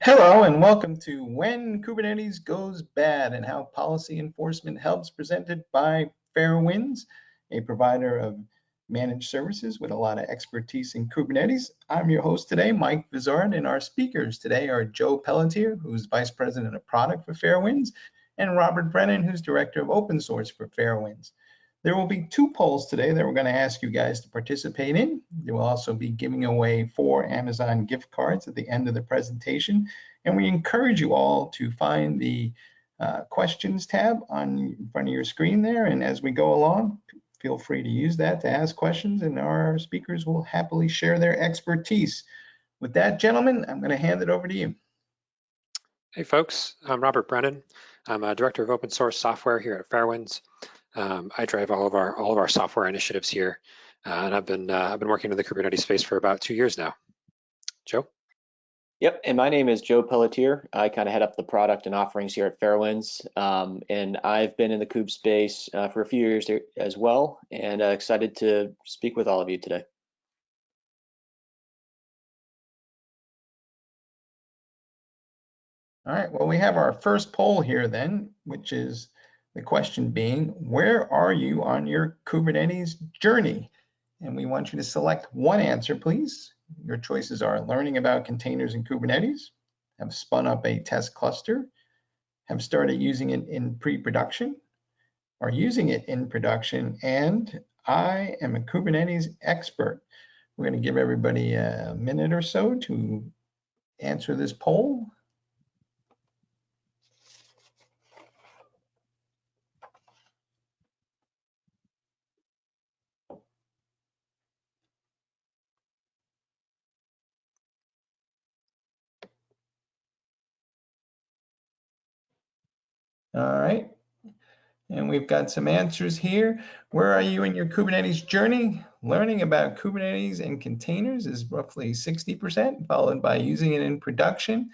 Hello and welcome to When Kubernetes Goes Bad and How Policy Enforcement Helps, presented by Fairwinds, a provider of managed services with a lot of expertise in Kubernetes. I'm your host today, Mike Vizard, and our speakers today are Joe Pelletier, who's Vice President of Product for Fairwinds, and Robert Brennan, who's Director of Open Source for Fairwinds. There will be 2 polls today that we're going to ask you guys to participate in. There will also be giving away 4 Amazon gift cards at the end of the presentation. And we encourage you all to find the questions tab in front of your screen there. And as we go along, feel free to use that to ask questions, and our speakers will happily share their expertise. With that, gentlemen, I'm going to hand it over to you. Hey folks, I'm Robert Brennan. I'm a Director of Open Source Software here at Fairwinds. I drive all of our software initiatives here, and I've been working in the Kubernetes space for about 2 years now. Joe? Yep, and my name is Joe Pelletier. I kind of head up the product and offerings here at Fairwinds, and I've been in the Kube space for a few years as well, and excited to speak with all of you today. All right, well, we have our first poll here then, which is the question being, where are you on your Kubernetes journey? And we want you to select one answer, please. Your choices are learning about containers in Kubernetes, have spun up a test cluster, have started using it in pre-production, are using it in production, and I am a Kubernetes expert. We're going to give everybody a minute or so to answer this poll. All right, and we've got some answers here. Where are you in your Kubernetes journey? Learning about Kubernetes and containers is roughly 60%, followed by using it in production.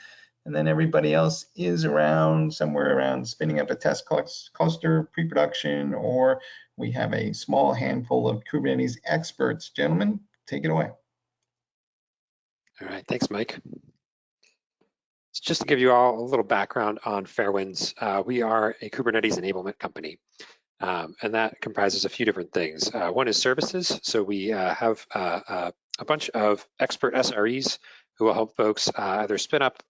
And then everybody else is around somewhere around spinning up a test cluster, pre-production, or we have a small handful of Kubernetes experts. Gentlemen, take it away. All right, thanks, Mike. So just to give you all a little background on Fairwinds, we are a Kubernetes enablement company, and that comprises a few different things. One is services. So we have a bunch of expert SREs who will help folks either spin up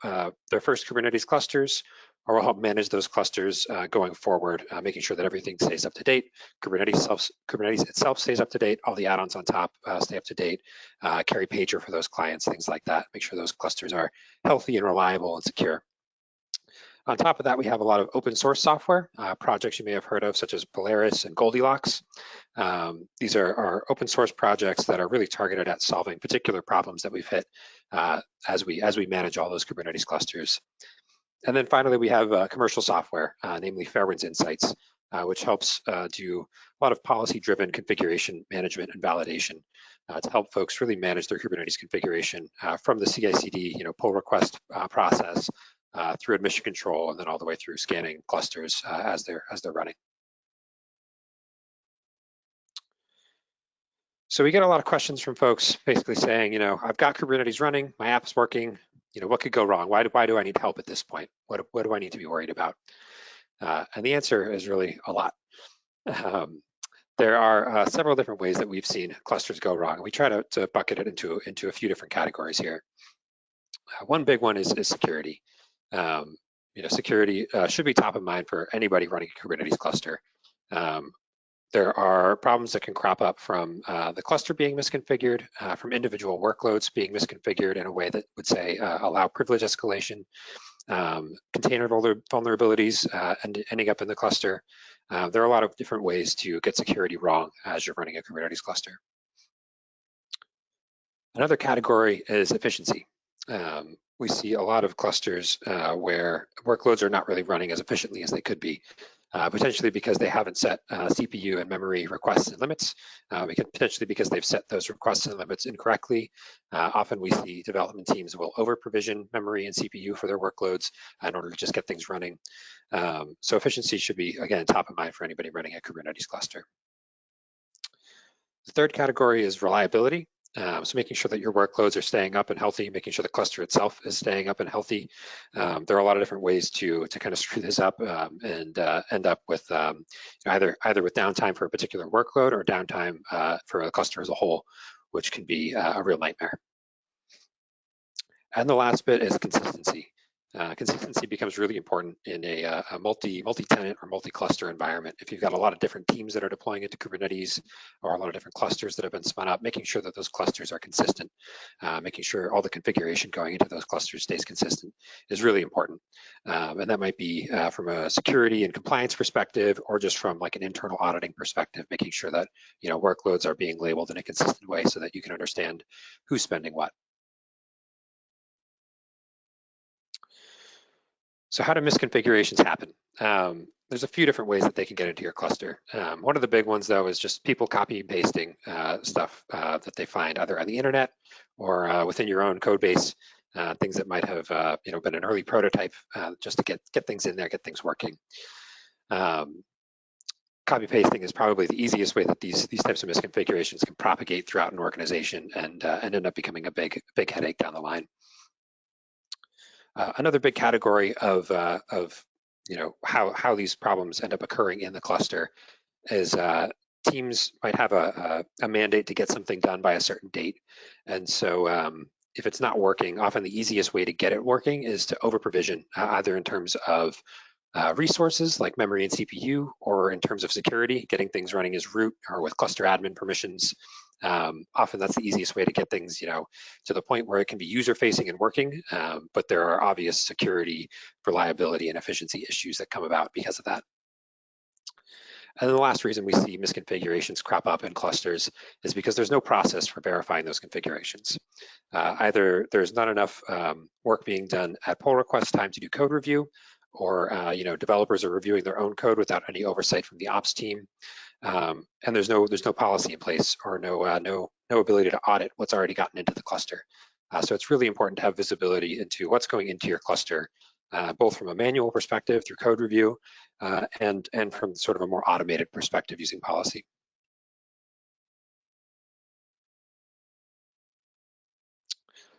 their first Kubernetes clusters, or will help manage those clusters going forward, making sure that everything stays up to date. Kubernetes itself stays up to date. All the add-ons on top stay up to date. Carry pager for those clients, things like that. Make sure those clusters are healthy and reliable and secure. On top of that, we have a lot of open source software, projects you may have heard of, such as Polaris and Goldilocks. These are open source projects that are really targeted at solving particular problems that we've hit as we manage all those Kubernetes clusters. And then finally, we have commercial software, namely Fairwinds Insights, which helps do a lot of policy-driven configuration management and validation to help folks really manage their Kubernetes configuration from the CI/CD, pull request process through admission control, and then all the way through scanning clusters as they're running. So we get a lot of questions from folks basically saying, I've got Kubernetes running, my app's working, what could go wrong? Why do I need help at this point? What do I need to be worried about? And the answer is really a lot. There are several different ways that we've seen clusters go wrong. We try to bucket it into a few different categories here. One big one is security. Security should be top of mind for anybody running a Kubernetes cluster. There are problems that can crop up from the cluster being misconfigured, from individual workloads being misconfigured in a way that would say allow privilege escalation, container vulnerabilities and ending up in the cluster. There are a lot of different ways to get security wrong as you're running a Kubernetes cluster. Another category is efficiency. We see a lot of clusters where workloads are not really running as efficiently as they could be. Potentially because they haven't set CPU and memory requests and limits, potentially because they've set those requests and limits incorrectly. Often we see development teams will over-provision memory and CPU for their workloads in order to just get things running. So efficiency should be, again, top of mind for anybody running a Kubernetes cluster. The third category is reliability. So making sure that your workloads are staying up and healthy, making sure the cluster itself is staying up and healthy. There are a lot of different ways to kind of screw this up and end up with either with downtime for a particular workload or downtime for a cluster as a whole, which can be a real nightmare. And the last bit is consistency. Consistency becomes really important in a multi-tenant or multi-cluster environment. If you've got a lot of different teams that are deploying into Kubernetes or a lot of different clusters that have been spun up, making sure that those clusters are consistent, making sure all the configuration going into those clusters stays consistent is really important. And that might be from a security and compliance perspective, or just from like an internal auditing perspective, making sure that workloads are being labeled in a consistent way so that you can understand who's spending what. So how do misconfigurations happen? There's a few different ways that they can get into your cluster. One of the big ones, though, is just people copy and pasting stuff that they find either on the internet or within your own code base, things that might have been an early prototype just to get things in there, get things working. Copy pasting is probably the easiest way that these types of misconfigurations can propagate throughout an organization and end up becoming a big headache down the line. Another big category of how these problems end up occurring in the cluster is teams might have a mandate to get something done by a certain date. And so if it's not working, often the easiest way to get it working is to over-provision, either in terms of resources like memory and CPU, or in terms of security, getting things running as root or with cluster admin permissions. Often that's the easiest way to get things, to the point where it can be user-facing and working, but there are obvious security, reliability, and efficiency issues that come about because of that. And the last reason we see misconfigurations crop up in clusters is because there's no process for verifying those configurations. Either there's not enough work being done at pull request time to do code review, or developers are reviewing their own code without any oversight from the ops team. And there's no policy in place, or no ability to audit what's already gotten into the cluster. So it's really important to have visibility into what's going into your cluster, both from a manual perspective through code review, and from sort of a more automated perspective using policy.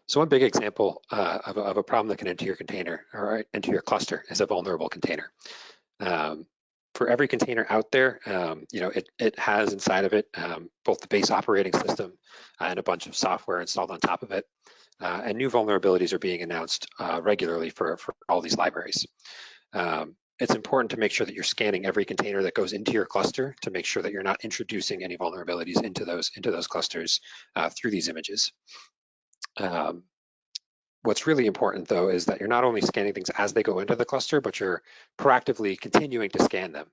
So one big example of a problem that can enter your container or into your cluster is a vulnerable container. For every container out there, it has inside of it both the base operating system and a bunch of software installed on top of it. And new vulnerabilities are being announced regularly for all these libraries. It's important to make sure that you're scanning every container that goes into your cluster to make sure that you're not introducing any vulnerabilities into those clusters through these images. What's really important, though, is that you're not only scanning things as they go into the cluster, but you're proactively continuing to scan them.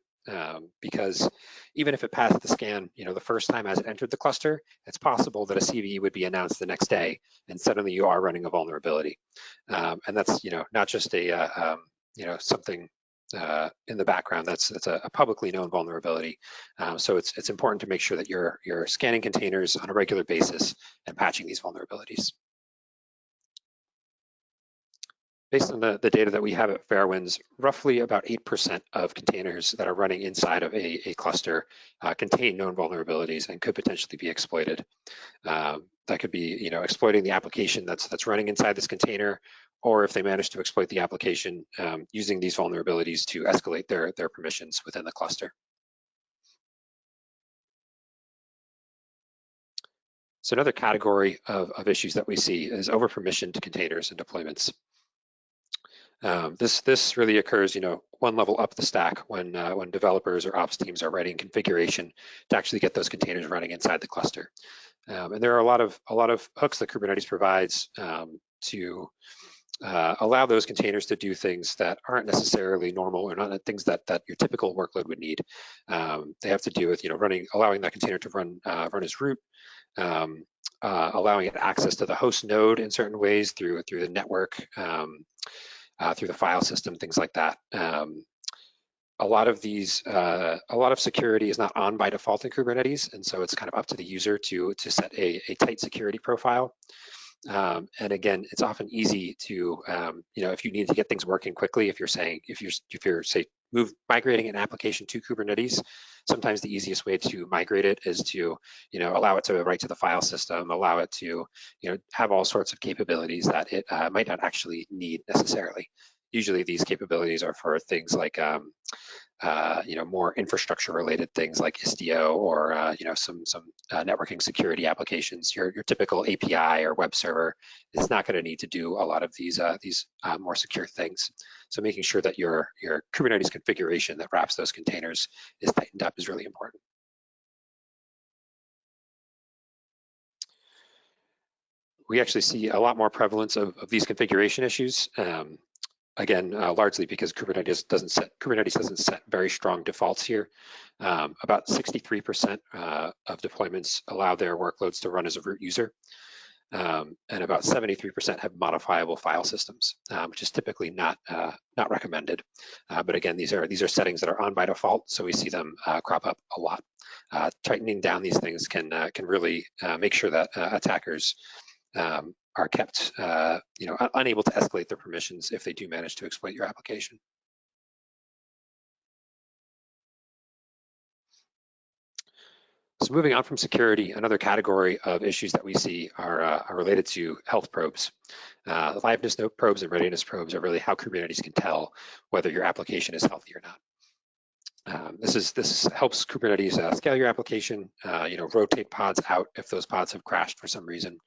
Because even if it passed the scan, the first time as it entered the cluster, it's possible that a CVE would be announced the next day, and suddenly you are running a vulnerability. And that's, not just a, something in the background. That's a publicly known vulnerability. So it's important to make sure that you're scanning containers on a regular basis and patching these vulnerabilities. Based on the data that we have at Fairwinds, roughly about 8% of containers that are running inside of a cluster contain known vulnerabilities and could potentially be exploited. That could be, exploiting the application that's running inside this container, or if they manage to exploit the application, using these vulnerabilities to escalate their permissions within the cluster. So another category of issues that we see is over-permissioned containers and deployments. This really occurs, one level up the stack when developers or ops teams are writing configuration to actually get those containers running inside the cluster. And there are a lot of hooks that Kubernetes provides to allow those containers to do things that aren't necessarily normal, or not things that your typical workload would need. They have to do with allowing that container to run as root, allowing it access to the host node in certain ways through the network. Through the file system, things like that. A lot of security is not on by default in Kubernetes, and so it's kind of up to the user to set a tight security profile. And again, it's often easy to, if you need to get things working quickly, if you're say migrating an application to Kubernetes, sometimes the easiest way to migrate it is to, allow it to write to the file system, allow it to, have all sorts of capabilities that it might not actually need necessarily. Usually these capabilities are for things like, more infrastructure-related things like Istio or some networking security applications. Your typical API or web server is not going to need to do a lot of these more secure things. So making sure that your Kubernetes configuration that wraps those containers is tightened up is really important. We actually see a lot more prevalence of these configuration issues. Again, largely because Kubernetes doesn't set very strong defaults here. About 63% of deployments allow their workloads to run as a root user, and about 73% have modifiable file systems, which is typically not recommended. But again, these are settings that are on by default, so we see them crop up a lot. Tightening down these things can really make sure that attackers are kept, unable to escalate their permissions if they do manage to exploit your application. So moving on from security, another category of issues that we see are related to health probes. Liveness node probes and readiness probes are really how Kubernetes can tell whether your application is healthy or not. This helps Kubernetes scale your application, rotate pods out if those pods have crashed for some reason,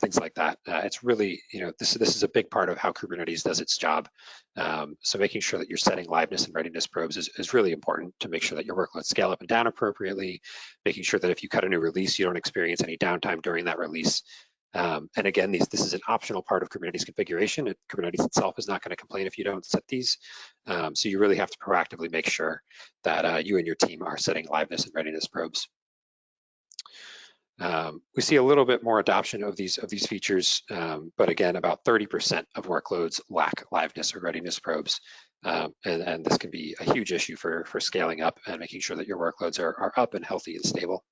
things like that. It's really, this is a big part of how Kubernetes does its job. So making sure that you're setting liveness and readiness probes is really important to make sure that your workloads scale up and down appropriately, making sure that if you cut a new release, you don't experience any downtime during that release. And again, this is an optional part of Kubernetes configuration. Kubernetes itself is not going to complain if you don't set these. So you really have to proactively make sure that you and your team are setting liveness and readiness probes. We see a little bit more adoption of these features, but again, about 30% of workloads lack liveness or readiness probes. And this can be a huge issue for scaling up and making sure that your workloads are up and healthy and stable.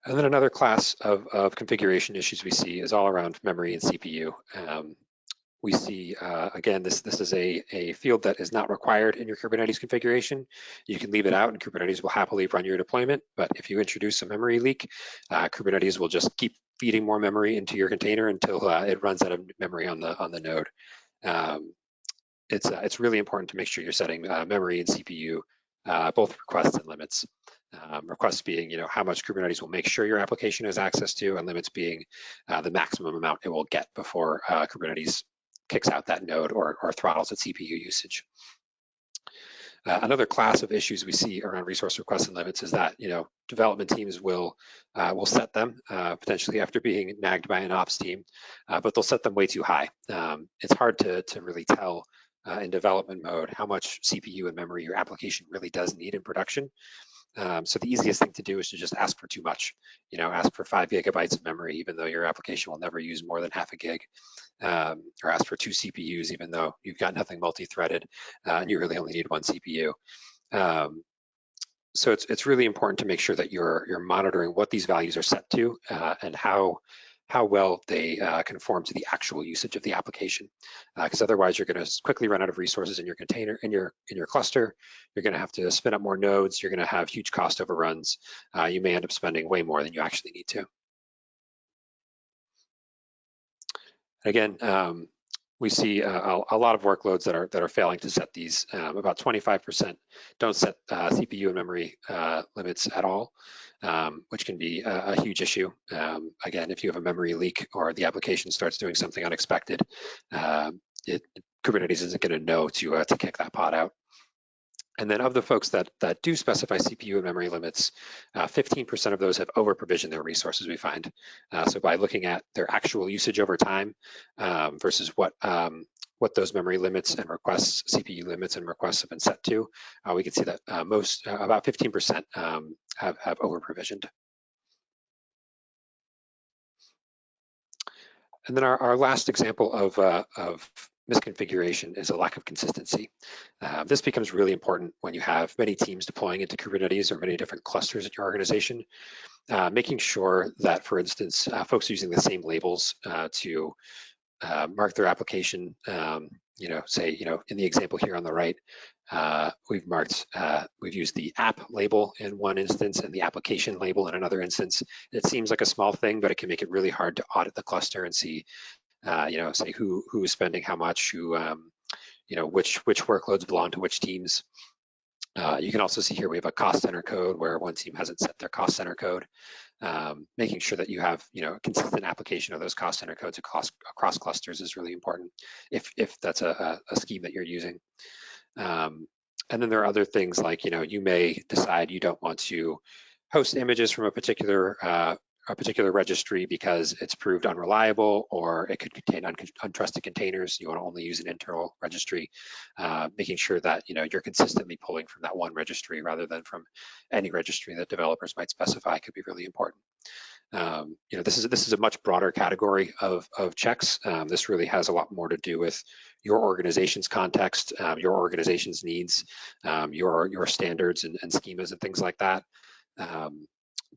And then another class of configuration issues we see is all around memory and CPU. We see, again, this is a field that is not required in your Kubernetes configuration. You can leave it out and Kubernetes will happily run your deployment. But if you introduce a memory leak, Kubernetes will just keep feeding more memory into your container until it runs out of memory on the node. It's really important to make sure you're setting memory and CPU, both requests and limits. Requests being, how much Kubernetes will make sure your application has access to, and limits being the maximum amount it will get before Kubernetes kicks out that node or throttles its CPU usage. Another class of issues we see around resource requests and limits is that development teams will set them potentially after being nagged by an ops team, but they'll set them way too high. It's hard to really tell in development mode how much CPU and memory your application really does need in production. So the easiest thing to do is to just ask for too much. Ask for 5 gigabytes of memory, even though your application will never use more than half a gig. Or ask for 2 CPUs, even though you've got nothing multi-threaded and you really only need 1 CPU. So it's really important to make sure that you're monitoring what these values are set to and how well they conform to the actual usage of the application, because otherwise you're going to quickly run out of resources in your container, in your cluster. You're going to have to spin up more nodes. You're going to have huge cost overruns. You may end up spending way more than you actually need to. Again, we see a lot of workloads that are failing to set these. About 25% don't set CPU and memory limits at all, which can be a huge issue. Again, if you have a memory leak or the application starts doing something unexpected, Kubernetes isn't going to know to kick that pod out. And then of the folks that do specify CPU and memory limits, 15% of those have over-provisioned their resources, we find. So by looking at their actual usage over time versus what those memory limits and requests, CPU limits and requests have been set to, we can see that about 15% have over-provisioned. And then our last example of misconfiguration is a lack of consistency. This becomes really important when you have many teams deploying into Kubernetes or many different clusters in your organization. Making sure that, for instance, folks are using the same labels to mark their application, say, in the example here on the right, we've used the app label in one instance and the application label in another instance. It seems like a small thing, but it can make it really hard to audit the cluster and see, say who is spending how much, which workloads belong to which teams. You can also see here we have a cost center code where one team hasn't set their cost center code. Making sure that you have a consistent application of those cost center codes across clusters is really important if that's a scheme that you're using. And then there are other things like you may decide you don't want to host images from a particular registry because it's proved unreliable or it could contain untrusted containers. You want to only use an internal registry, making sure that you're consistently pulling from that one registry rather than from any registry that developers might specify could be really important. This is a much broader category of checks. This really has a lot more to do with your organization's context, your organization's needs, your standards and schemas and things like that.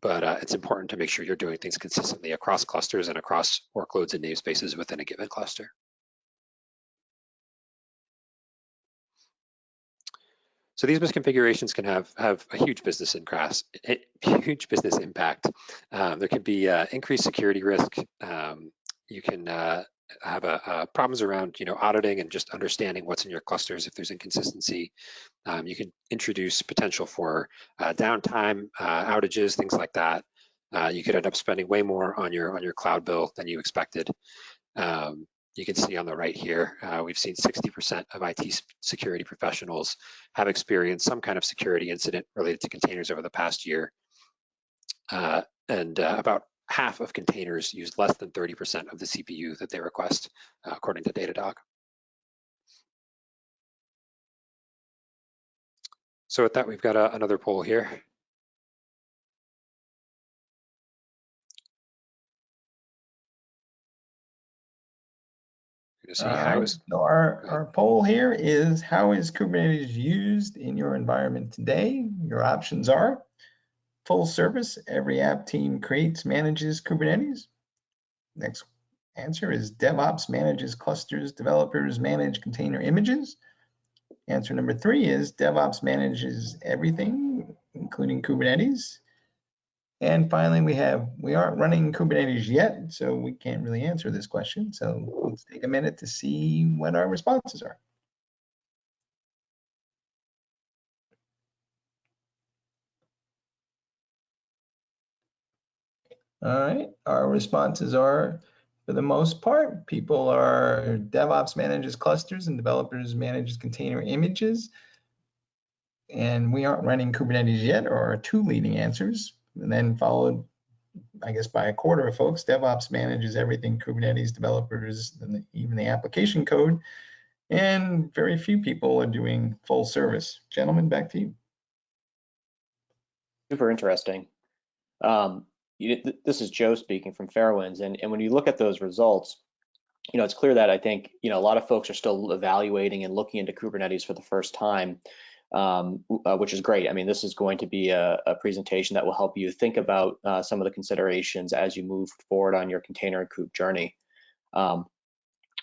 But it's important to make sure you're doing things consistently across clusters and across workloads and namespaces within a given cluster. So these misconfigurations can have a huge business impact. There can be increased security risk. You can have problems around auditing and just understanding what's in your clusters if there's inconsistency. You can introduce potential for downtime, outages, things like that. You could end up spending way more on your cloud bill than you expected. You can see on the right here, we've seen 60% of IT security professionals have experienced some kind of security incident related to containers over the past year. And about half of containers use less than 30% of the CPU that they request, according to Datadog. So with that, we've got another poll here. So our poll here is, how is Kubernetes used in your environment today? Your options are full service, every app team creates, manages Kubernetes. Next answer is DevOps manages clusters, developers manage container images. Answer number 3 is DevOps manages everything, including Kubernetes. And finally, we aren't running Kubernetes yet, so we can't really answer this question. So let's take a minute to see what our responses are. All right, our responses are, for the most part, people are DevOps manages clusters and developers manages container images. And we aren't running Kubernetes yet are our 2 leading answers. And then followed, I guess, by a quarter of folks, DevOps manages everything Kubernetes, developers, and even the application code. And very few people are doing full service. Gentlemen, back to you. Super interesting. This is Joe speaking from Fairwinds, and when you look at those results, it's clear that I think a lot of folks are still evaluating and looking into Kubernetes for the first time, which is great. I mean, this is going to be a presentation that will help you think about some of the considerations as you move forward on your container and kube journey.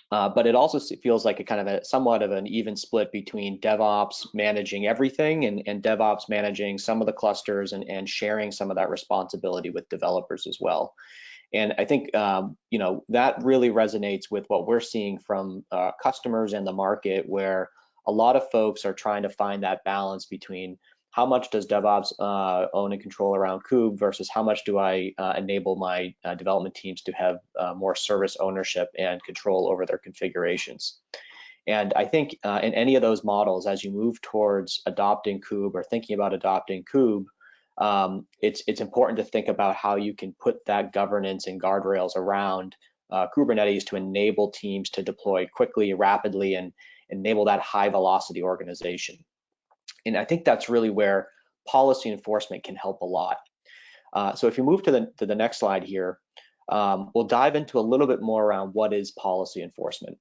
But it also feels like a kind of somewhat of an even split between DevOps managing everything and DevOps managing some of the clusters and sharing some of that responsibility with developers as well. And I think that really resonates with what we're seeing from customers in the market, where a lot of folks are trying to find that balance between how much does DevOps own and control around Kube versus how much do I enable my development teams to have more service ownership and control over their configurations. And I think in any of those models, as you move towards adopting Kube or thinking about adopting Kube, it's important to think about how you can put that governance and guardrails around Kubernetes to enable teams to deploy quickly, rapidly, and enable that high velocity organization. And I think that's really where policy enforcement can help a lot. So if you move to the next slide here, we'll dive into a little bit more around what is policy enforcement.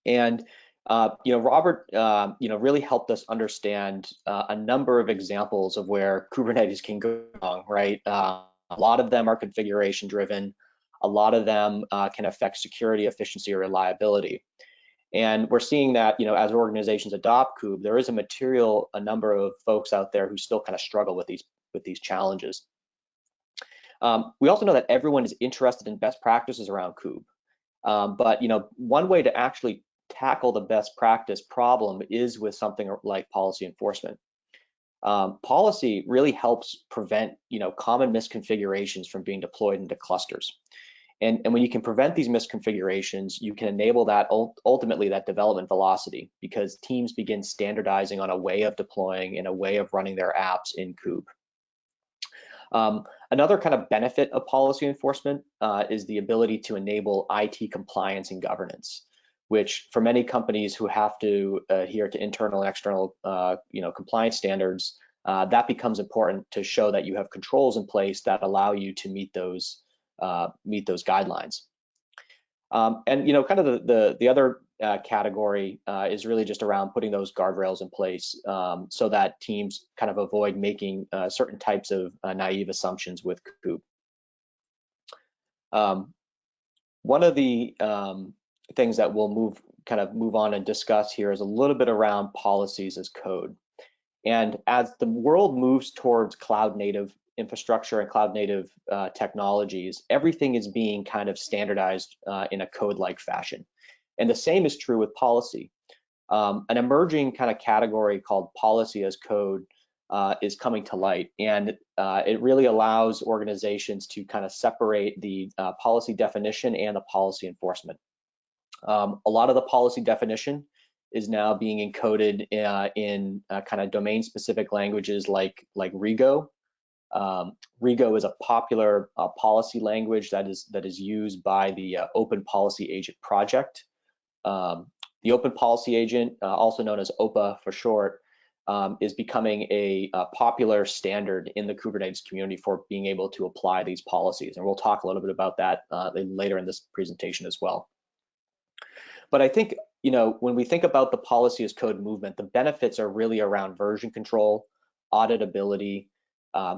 And Robert, really helped us understand a number of examples of where Kubernetes can go wrong, right? A lot of them are configuration driven. a lot of them can affect security, efficiency, or reliability. And we're seeing that, as organizations adopt Kube, there is a number of folks out there who still kind of struggle with these challenges. We also know that everyone is interested in best practices around Kube. But one way to actually tackle the best practice problem is with something like policy enforcement. Policy really helps prevent common misconfigurations from being deployed into clusters. And when you can prevent these misconfigurations, you can enable that ultimately that development velocity, because teams begin standardizing on a way of deploying and a way of running their apps in Kube. Another kind of benefit of policy enforcement is the ability to enable IT compliance and governance, which for many companies who have to adhere to internal and external compliance standards, that becomes important to show that you have controls in place that allow you to meet those guidelines. And kind of the other category is really just around putting those guardrails in place so that teams kind of avoid making certain types of naive assumptions with Kube. One of the things that we'll move on and discuss here is a little bit around policies as code. And as the world moves towards cloud native infrastructure and cloud native technologies, everything is being kind of standardized in a code-like fashion. And the same is true with policy. An emerging kind of category called policy as code is coming to light, and it really allows organizations to kind of separate the policy definition and the policy enforcement. A lot of the policy definition is now being encoded in kind of domain-specific languages like Rego. Rego is a popular policy language that is used by the Open Policy Agent project. The Open Policy Agent, also known as OPA for short, is becoming a popular standard in the Kubernetes community for being able to apply these policies. And we'll talk a little bit about that later in this presentation as well. But I think, when we think about the policy as code movement, the benefits are really around version control, auditability,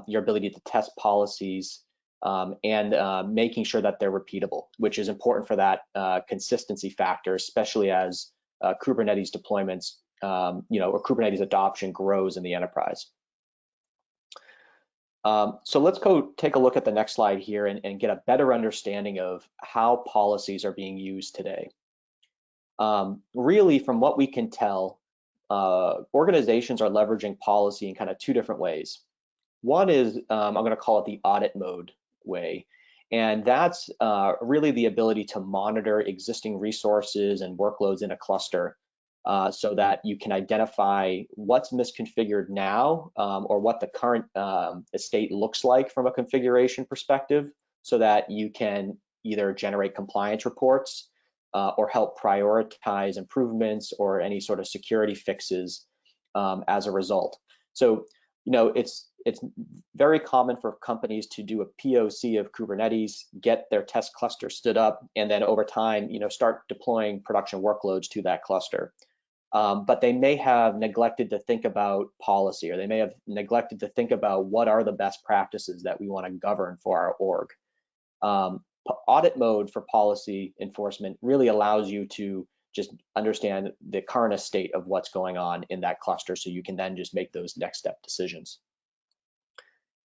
your ability to test policies, and making sure that they're repeatable, which is important for that consistency factor, especially as Kubernetes deployments, or Kubernetes adoption grows in the enterprise. So let's go take a look at the next slide here and get a better understanding of how policies are being used today. Really, from what we can tell, organizations are leveraging policy in kind of two different ways. One is, I'm going to call it the audit mode way, and that's really the ability to monitor existing resources and workloads in a cluster so that you can identify what's misconfigured now or what the current estate looks like from a configuration perspective, so that you can either generate compliance reports or help prioritize improvements or any sort of security fixes as a result. So, it's very common for companies to do a POC of Kubernetes, get their test cluster stood up, and then over time, start deploying production workloads to that cluster. But they may have neglected to think about policy, or they may have neglected to think about what are the best practices that we want to govern for our org. Audit mode for policy enforcement really allows you to just understand the current state of what's going on in that cluster, so you can then just make those next step decisions.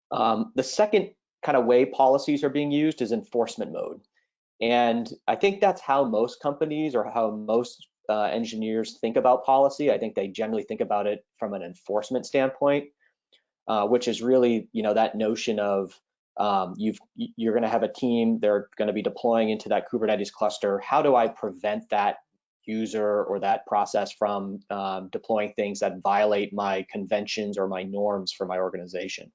The second kind of way policies are being used is enforcement mode. And I think that's how most companies or how most engineers think about policy. I think they generally think about it from an enforcement standpoint, which is really, that notion of you're going to have a team, they're going to be deploying into that Kubernetes cluster. How do I prevent that user or that process from deploying things that violate my conventions or my norms for my organization?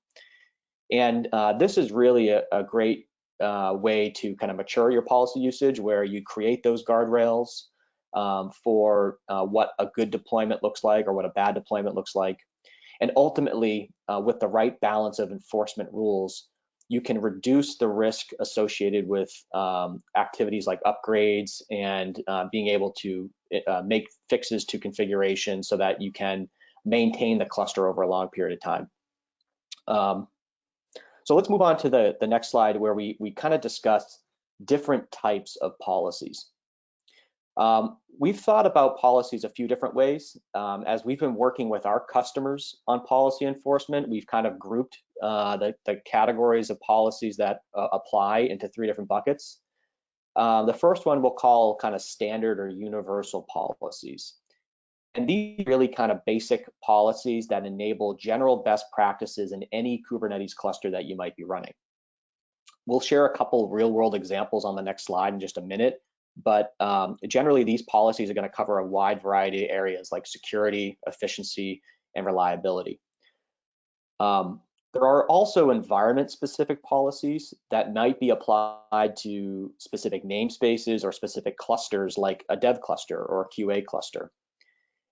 And this is really a great way to kind of mature your policy usage, where you create those guardrails for what a good deployment looks like or what a bad deployment looks like. And ultimately, with the right balance of enforcement rules, you can reduce the risk associated with activities like upgrades and being able to make fixes to configuration so that you can maintain the cluster over a long period of time. So let's move on to the next slide, where we kind of discuss different types of policies. We've thought about policies a few different ways. As we've been working with our customers on policy enforcement, we've kind of grouped the categories of policies that apply into 3 different buckets. The first one we'll call kind of standard or universal policies. And these are really kind of basic policies that enable general best practices in any Kubernetes cluster that you might be running. We'll share a couple real-world examples on the next slide in just a minute, but generally these policies are going to cover a wide variety of areas like security, efficiency, and reliability. There are also environment-specific policies that might be applied to specific namespaces or specific clusters like a dev cluster or a QA cluster.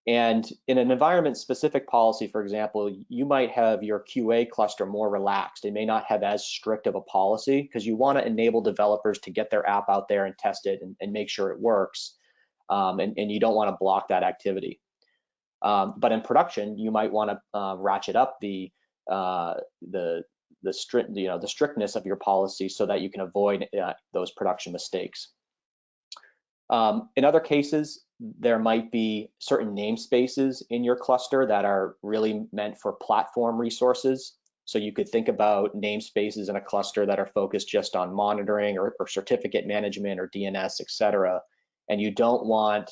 And in an environment-specific policy, for example, you might have your QA cluster more relaxed. It may not have as strict of a policy because you want to enable developers to get their app out there and test it and make sure it works, and you don't want to block that activity. But in production, you might want to ratchet up the strictness of your policy so that you can avoid those production mistakes. In other cases, there might be certain namespaces in your cluster that are really meant for platform resources. So you could think about namespaces in a cluster that are focused just on monitoring or certificate management or DNS, et cetera. And you don't want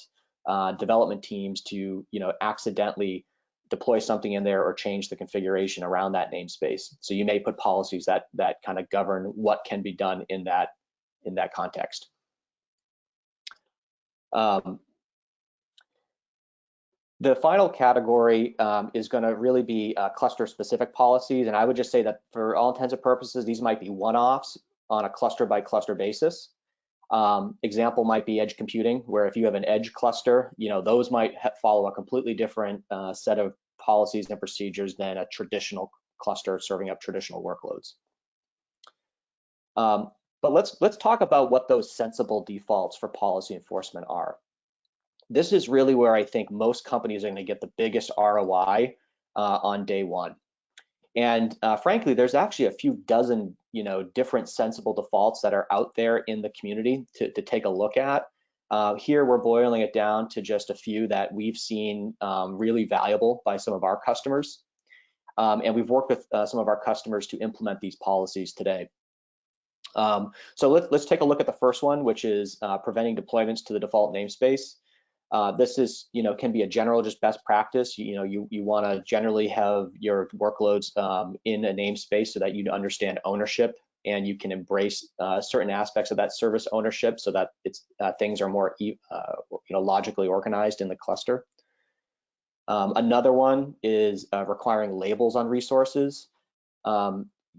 development teams to accidentally deploy something in there or change the configuration around that namespace. So you may put policies that kind of govern what can be done in that context. The final category is going to really be cluster-specific policies, and I would just say that for all intents and purposes, these might be one-offs on a cluster-by-cluster basis. Example might be edge computing, where if you have an edge cluster, those might follow a completely different set of policies and procedures than a traditional cluster serving up traditional workloads. But let's talk about what those sensible defaults for policy enforcement are. This is really where I think most companies are going to get the biggest ROI on day one. And frankly, there's actually a few dozen, different sensible defaults that are out there in the community to take a look at. Here, we're boiling it down to just a few that we've seen really valuable by some of our customers. And we've worked with some of our customers to implement these policies today. So let's take a look at the first one, which is preventing deployments to the default namespace. This is, can be a general just best practice. You want to generally have your workloads in a namespace so that you understand ownership and you can embrace certain aspects of that service ownership so that things are more logically organized in the cluster. Another one is requiring labels on resources.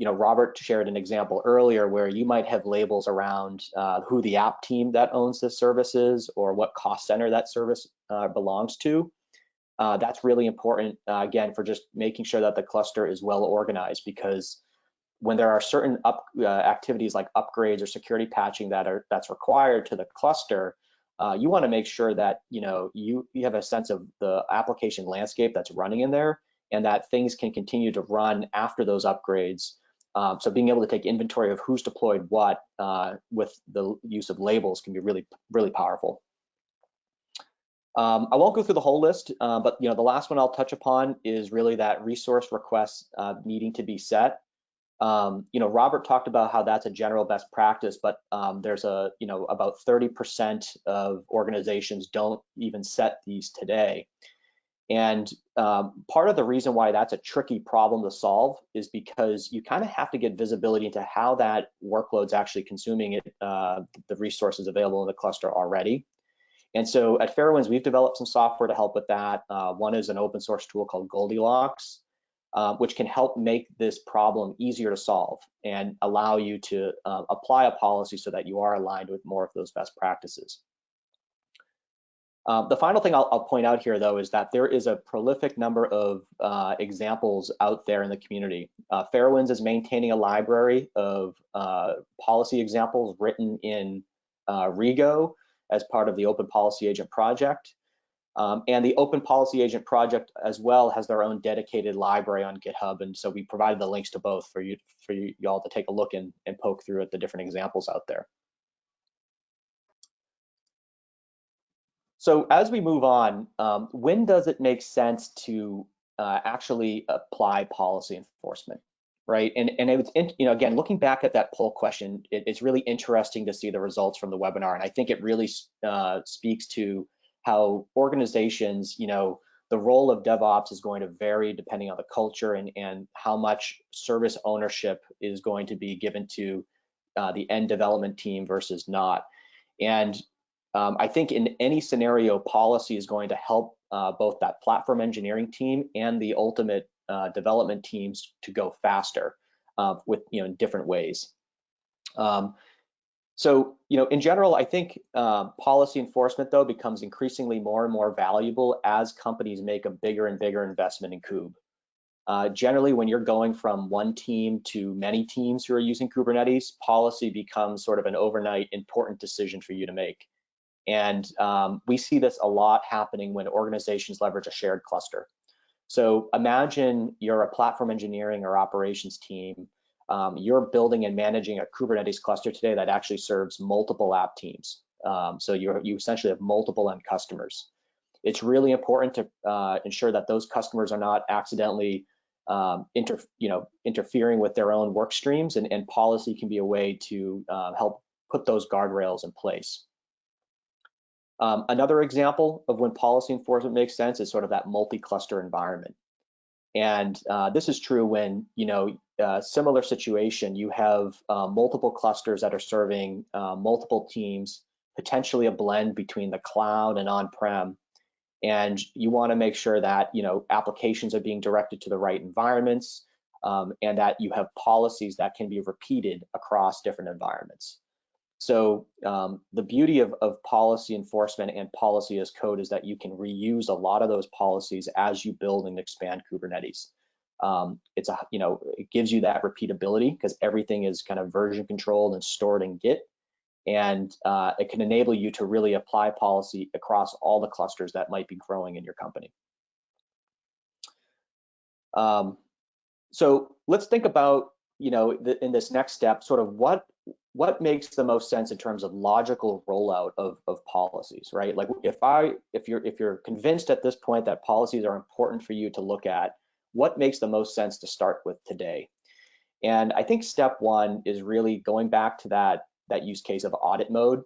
Robert shared an example earlier where you might have labels around who the app team that owns this service is or what cost center that service belongs to. That's really important, again, for just making sure that the cluster is well organized, because when there are certain activities like upgrades or security patching that's required to the cluster, you want to make sure that you have a sense of the application landscape that's running in there and that things can continue to run after those upgrades. So being able to take inventory of who's deployed what with the use of labels can be really, really powerful. I won't go through the whole list, but the last one I'll touch upon is really that resource requests needing to be set. Robert talked about how that's a general best practice, but there's about 30% of organizations don't even set these today. And part of the reason why that's a tricky problem to solve is because you kind of have to get visibility into how that workload's actually consuming the resources available in the cluster already. And so at Fairwinds, we've developed some software to help with that. One is an open source tool called Goldilocks, which can help make this problem easier to solve and allow you to apply a policy so that you are aligned with more of those best practices. The final thing I'll point out here, though, is that there is a prolific number of examples out there in the community. Fairwinds is maintaining a library of policy examples written in Rego as part of the Open Policy Agent project. And the Open Policy Agent project as well has their own dedicated library on GitHub. And so we provided the links to both for you all to take a look and poke through at the different examples out there. So as we move on, when does it make sense to actually apply policy enforcement, right? And it was, again, looking back at that poll question, it's really interesting to see the results from the webinar. And I think it really speaks to how organizations, the role of DevOps is going to vary depending on the culture and how much service ownership is going to be given to the end development team versus not. And I think in any scenario, policy is going to help both that platform engineering team and the ultimate development teams to go faster with in different ways. So in general, I think policy enforcement though becomes increasingly more and more valuable as companies make a bigger and bigger investment in Kube. Generally, when you're going from one team to many teams who are using Kubernetes, policy becomes sort of an overnight important decision for you to make. And we see this a lot happening when organizations leverage a shared cluster. So imagine you're a platform engineering or operations team. You're building and managing a Kubernetes cluster today that actually serves multiple app teams. So you essentially have multiple end customers. It's really important to ensure that those customers are not accidentally interfering with their own work streams, and policy can be a way to help put those guardrails in place. Another example of when policy enforcement makes sense is sort of that multi-cluster environment. And this is true when, similar situation, you have multiple clusters that are serving multiple teams, potentially a blend between the cloud and on-prem. And you want to make sure that, applications are being directed to the right environments and that you have policies that can be repeated across different environments. So the beauty of policy enforcement and policy as code is that you can reuse a lot of those policies as you build and expand Kubernetes. It gives you that repeatability because everything is kind of version controlled and stored in Git, and it can enable you to really apply policy across all the clusters that might be growing in your company. So let's think about, in this next step, sort of what makes the most sense in terms of logical rollout of policies, right? Like if you're convinced at this point that policies are important for you to look at, what makes the most sense to start with today? And I think step one is really going back to that use case of audit mode,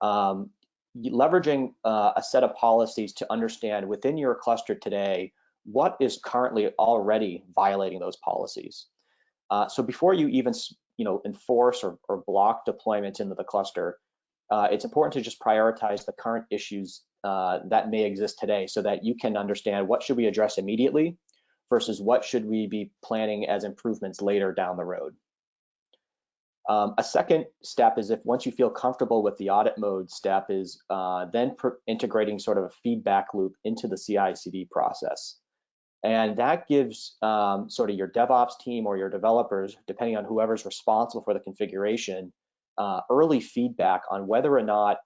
leveraging a set of policies to understand within your cluster today what is currently already violating those policies. So before you even enforce or block deployments into the cluster, it's important to just prioritize the current issues that may exist today so that you can understand what should we address immediately versus what should we be planning as improvements later down the road. A second step is once you feel comfortable with the audit mode step is then integrating sort of a feedback loop into the CI/CD process. And that gives sort of your DevOps team or your developers, depending on whoever's responsible for the configuration, early feedback on whether or not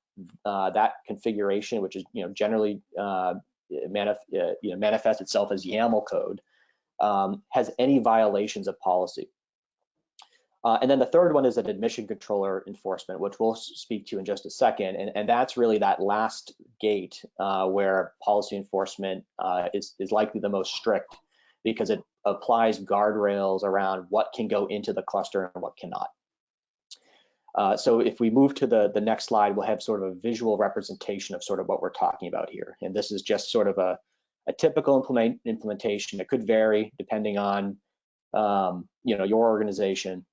that configuration, which is generally manifests itself as YAML code, has any violations of policy. And then the third one is an admission controller enforcement, which we'll speak to in just a second. And that's really that last gate where policy enforcement is likely the most strict because it applies guardrails around what can go into the cluster and what cannot. So if we move to the next slide, we'll have sort of a visual representation of sort of what we're talking about here. And this is just sort of a typical implementation. It could vary depending on your organization.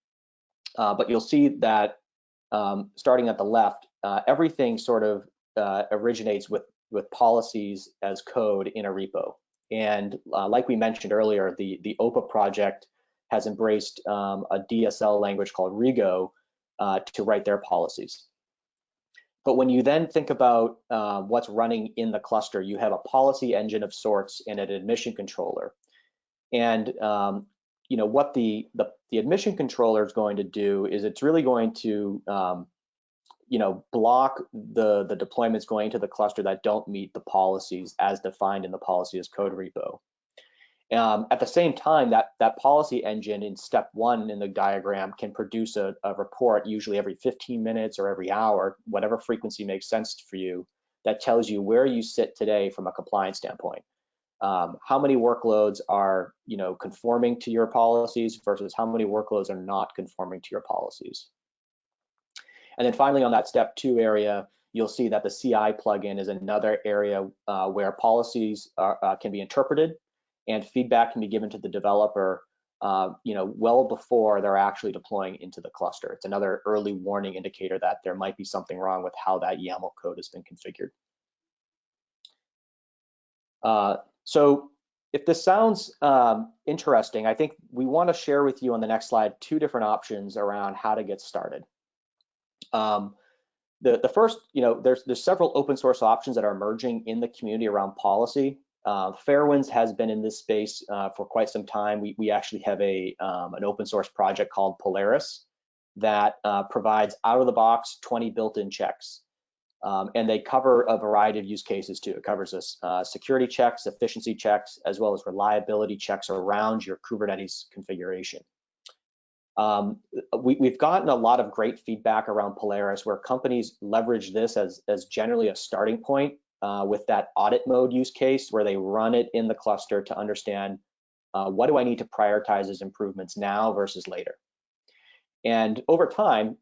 But you'll see that starting at the left, everything sort of originates with policies as code in a repo. And like we mentioned earlier, the OPA project has embraced a DSL language called Rego to write their policies. But when you then think about what's running in the cluster, you have a policy engine of sorts and an admission controller. And what the admission controller is going to do is it's really going to block the deployments going to the cluster that don't meet the policies as defined in the policy as code repo. At the same time, that policy engine in step one in the diagram can produce a report usually every 15 minutes or every hour, whatever frequency makes sense for you, that tells you where you sit today from a compliance standpoint. How many workloads are conforming to your policies versus how many workloads are not conforming to your policies. And then finally, on that step 2 area, you'll see that the CI plugin is another area where policies can be interpreted and feedback can be given to the developer well before they're actually deploying into the cluster. It's another early warning indicator that there might be something wrong with how that YAML code has been configured. So if this sounds interesting, I think we want to share with you on the next slide 2 different options around how to get started. The first, there's several open source options that are emerging in the community around policy. Fairwinds has been in this space for quite some time. We actually have an open source project called Polaris that provides out-of-the-box 20 built-in checks. And they cover a variety of use cases too. It covers security checks, efficiency checks, as well as reliability checks around your Kubernetes configuration. We've gotten a lot of great feedback around Polaris where companies leverage this as generally a starting point with that audit mode use case where they run it in the cluster to understand what do I need to prioritize as improvements now versus later. And over time,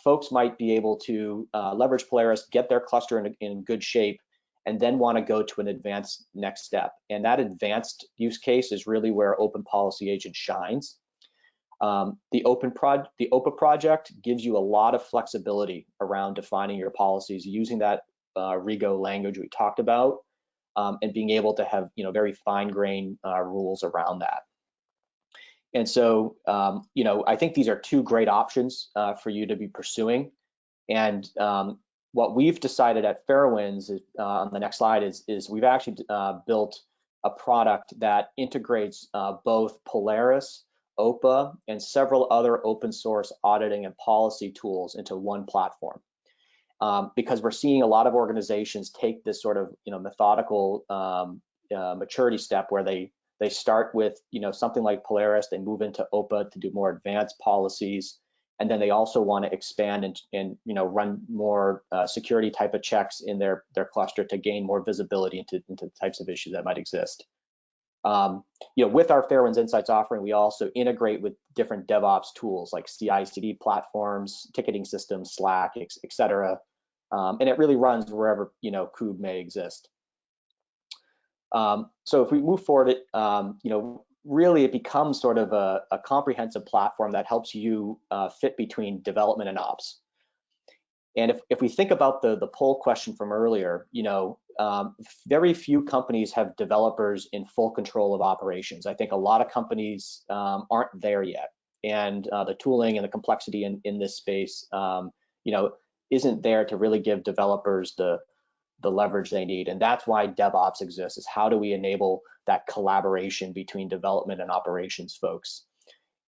folks might be able to leverage Polaris, get their cluster in good shape, and then want to go to an advanced next step. And that advanced use case is really where Open Policy Agent shines. The OPA project gives you a lot of flexibility around defining your policies using that Rego language we talked about, and being able to have very fine-grained rules around that. And so, I think these are 2 great options for you to be pursuing. And what we've decided at Fairwinds on the next slide is we've actually built a product that integrates both Polaris, OPA, and several other open source auditing and policy tools into one platform. Because we're seeing a lot of organizations take this sort of methodical maturity step where they start with something like Polaris, they move into OPA to do more advanced policies, and then they also want to expand and run more security type of checks in their cluster to gain more visibility into the types of issues that might exist. With our Fairwinds Insights offering, we also integrate with different DevOps tools like CI/CD platforms, ticketing systems, Slack, etc. And it really runs wherever Kube may exist. So if we move forward, really it becomes sort of a comprehensive platform that helps you fit between development and ops. And if we think about the poll question from earlier, very few companies have developers in full control of operations. I think a lot of companies aren't there yet. And the tooling and the complexity in this space, isn't there to really give developers the leverage they need. And that's why DevOps exists, is how do we enable that collaboration between development and operations folks.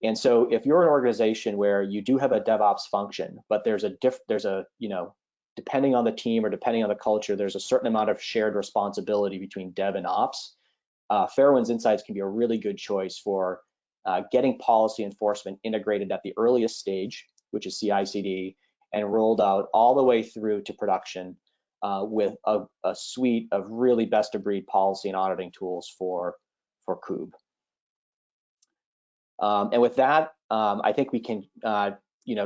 And so if you're an organization where you do have a DevOps function, but there's a depending on the team or depending on the culture, there's a certain amount of shared responsibility between dev and ops, Fairwinds Insights can be a really good choice for getting policy enforcement integrated at the earliest stage, which is CI/CD, and rolled out all the way through to production with a suite of really best of breed policy and auditing tools for Kube. And with that, I think we can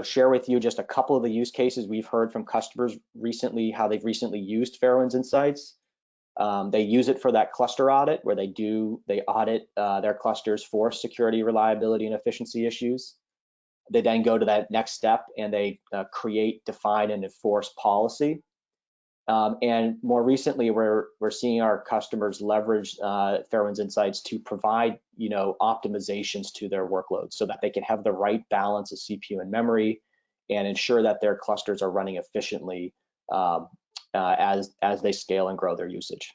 share with you just a couple of the use cases we've heard from customers recently, how they've recently used Fairwinds Insights. They use it for that cluster audit where they audit their clusters for security, reliability, and efficiency issues. They then go to that next step and they create, define, and enforce policy. And more recently, we're seeing our customers leverage Fairwinds Insights to provide, optimizations to their workloads so that they can have the right balance of CPU and memory and ensure that their clusters are running efficiently as they scale and grow their usage.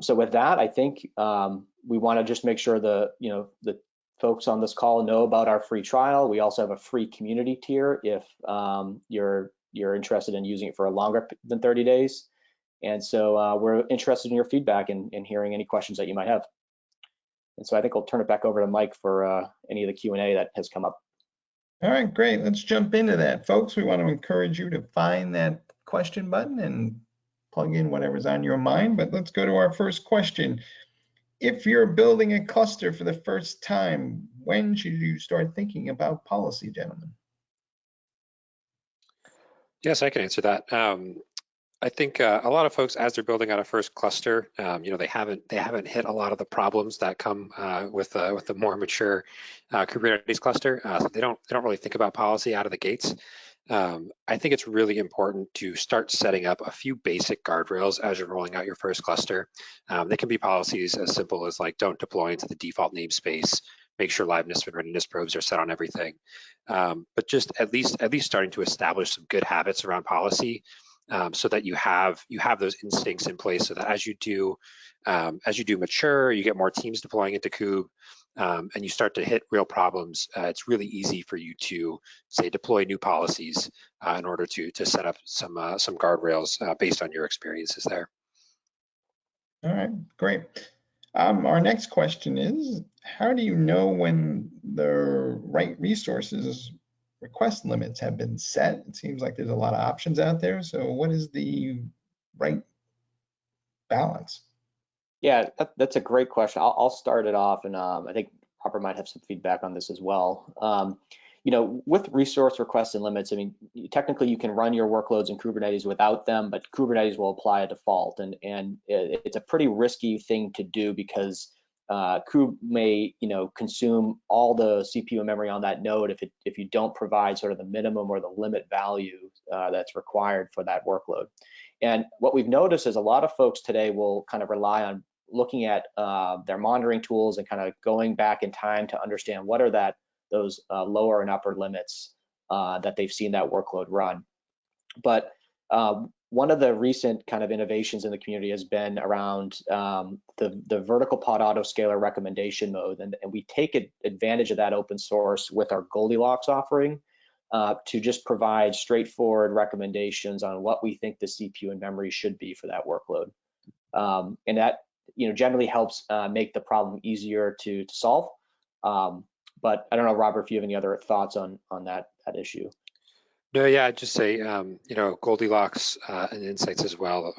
So with that, I think we want to just make sure the folks on this call know about our free trial. We also have a free community tier if you're interested in using it for a longer than 30 days. And so we're interested in your feedback and hearing any questions that you might have. And so I think I'll turn it back over to Mike for any of the Q&A that has come up. All right, great. Let's jump into that. Folks, we want to encourage you to find that question button and plug in whatever's on your mind, but let's go to our first question. If you're building a cluster for the first time, when should you start thinking about policy, gentlemen? Yes, I can answer that. I think a lot of folks, as they're building out a first cluster, they haven't hit a lot of the problems that come with the more mature Kubernetes cluster. So they don't really think about policy out of the gates. I think it's really important to start setting up a few basic guardrails as you're rolling out your first cluster. They can be policies as simple as like don't deploy into the default namespace, make sure liveness and readiness probes are set on everything. But just at least starting to establish some good habits around policy. So that you have those instincts in place, so that as you do mature, you get more teams deploying into Kube, and you start to hit real problems. It's really easy for you to say deploy new policies in order to set up some guardrails based on your experiences there. All right, great. Our next question is, how do you know when the right resources request limits have been set? It seems like there's a lot of options out there. So what is the right balance? Yeah, that's a great question. I'll start it off, and I think Robert might have some feedback on this as well. With resource requests and limits, I mean, technically you can run your workloads in Kubernetes without them, but Kubernetes will apply a default, and it's a pretty risky thing to do because Kube may, consume all the CPU and memory on that node if you don't provide sort of the minimum or the limit value that's required for that workload. And what we've noticed is a lot of folks today will kind of rely on looking at their monitoring tools and kind of going back in time to understand what are those lower and upper limits that they've seen that workload run. But one of the recent kind of innovations in the community has been around the vertical pod autoscaler recommendation mode, and we take advantage of that open source with our Goldilocks offering to just provide straightforward recommendations on what we think the CPU and memory should be for that workload. And that generally helps make the problem easier to solve. But I don't know, Robert, if you have any other thoughts on that issue. No, yeah, I'd just say, Goldilocks and Insights as well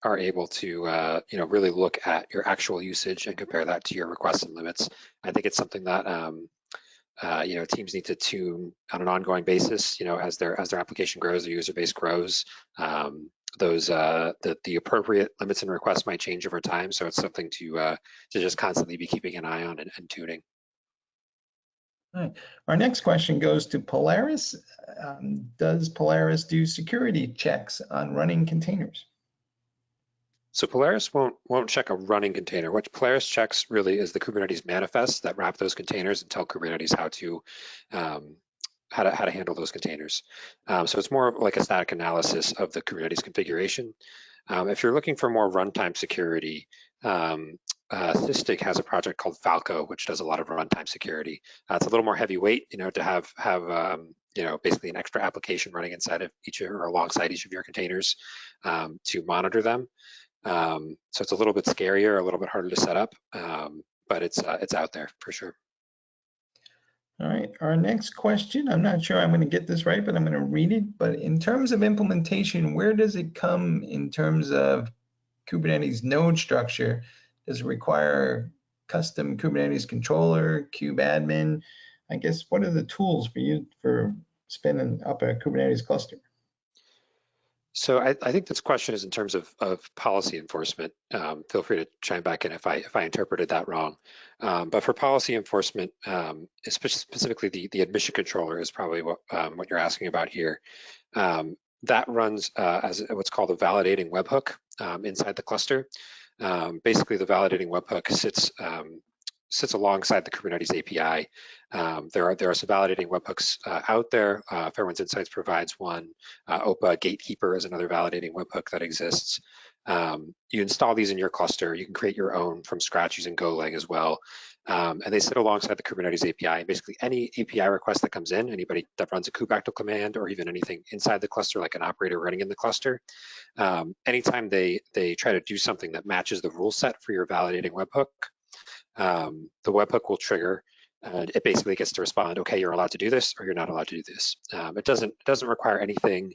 are able to, really look at your actual usage and compare that to your requests and limits. I think it's something that, teams need to tune on an ongoing basis, as their application grows, their user base grows. The appropriate limits and requests might change over time. So it's something to just constantly be keeping an eye on and tuning. All right. Our next question goes to Polaris. Does Polaris do security checks on running containers? So Polaris won't check a running container. What Polaris checks really is the Kubernetes manifests that wrap those containers and tell Kubernetes how to handle those containers. So it's more like a static analysis of the Kubernetes configuration. If you're looking for more runtime security, Sysdig has a project called Falco, which does a lot of runtime security. It's a little more heavyweight, to have basically an extra application running inside of each or alongside each of your containers to monitor them. So it's a little bit scarier, a little bit harder to set up, but it's out there for sure. All right, our next question, I'm not sure I'm going to get this right, but I'm going to read it. But in terms of implementation, where does it come in terms of Kubernetes node structure? Does it require custom Kubernetes controller, kubeadmin? I guess, what are the tools for you for spinning up a Kubernetes cluster? So I think this question is in terms of policy enforcement. Feel free to chime back in if I interpreted that wrong. But for policy enforcement, specifically the admission controller is probably what you're asking about here. That runs as what's called a validating webhook inside the cluster. Basically, the validating webhook sits alongside the Kubernetes API. There are some validating webhooks out there. Fairwinds Insights provides one. OPA Gatekeeper is another validating webhook that exists. You install these in your cluster. You can create your own from scratch using Golang as well. And they sit alongside the Kubernetes API. And basically, any API request that comes in, anybody that runs a kubectl command or even anything inside the cluster, like an operator running in the cluster, anytime they try to do something that matches the rule set for your validating webhook, the webhook will trigger, and it basically gets to respond, okay, you're allowed to do this or you're not allowed to do this. It doesn't require anything,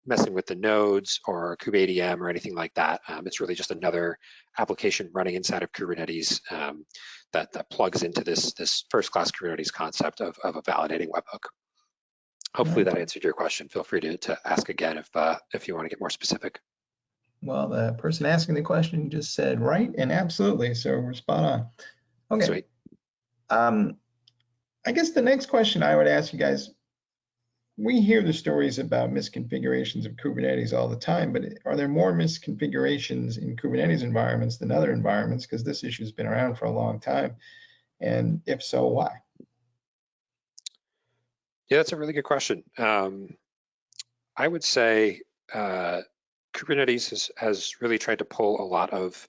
messing with the nodes or kubeadm or anything like that. It's really just another application running inside of Kubernetes that plugs into this first-class Kubernetes concept of a validating webhook. Hopefully that answered your question. Feel free to ask again if you want to get more specific. Well, the person asking the question just said right and absolutely, so we're spot on. Okay. Sweet. I guess the next question I would ask you guys, we hear the stories about misconfigurations of Kubernetes all the time, but are there more misconfigurations in Kubernetes environments than other environments? Because this issue has been around for a long time. And if so, why? Yeah, that's a really good question. I would say Kubernetes has really tried to pull a lot of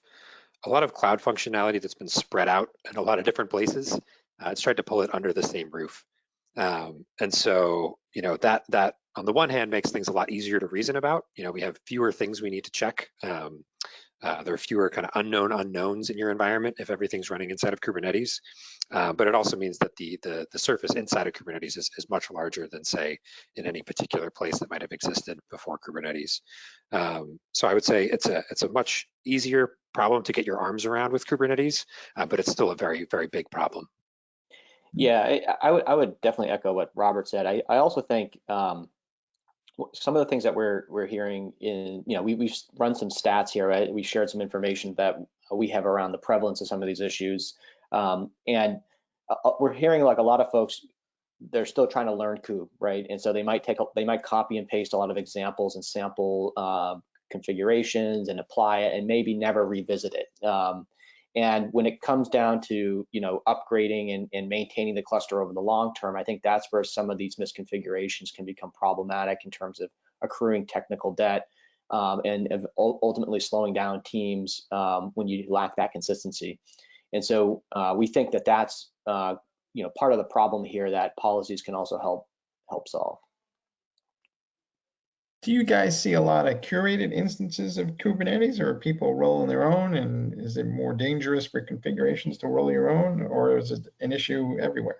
cloud functionality that's been spread out in a lot of different places. It's tried to pull it under the same roof. And so, that on the one hand makes things a lot easier to reason about. We have fewer things we need to check. There are fewer kind of unknown unknowns in your environment if everything's running inside of Kubernetes. But it also means that the surface inside of Kubernetes is much larger than, say, in any particular place that might have existed before Kubernetes. So I would say it's a much easier problem to get your arms around with Kubernetes, but it's still a very, very big problem. Yeah, I would definitely echo what Robert said. I also think some of the things that we're hearing in, we've run some stats here, right? We shared some information that we have around the prevalence of some of these issues. And we're hearing like a lot of folks, they're still trying to learn Kube, right? And so they might copy and paste a lot of examples and sample configurations and apply it and maybe never revisit it. And when it comes down to upgrading and maintaining the cluster over the long term, I think that's where some of these misconfigurations can become problematic in terms of accruing technical debt and ultimately slowing down teams when you lack that consistency. And so we think that that's part of the problem here that policies can also help solve. Do you guys see a lot of curated instances of Kubernetes, or are people rolling their own? And is it more dangerous for configurations to roll your own, or is it an issue everywhere?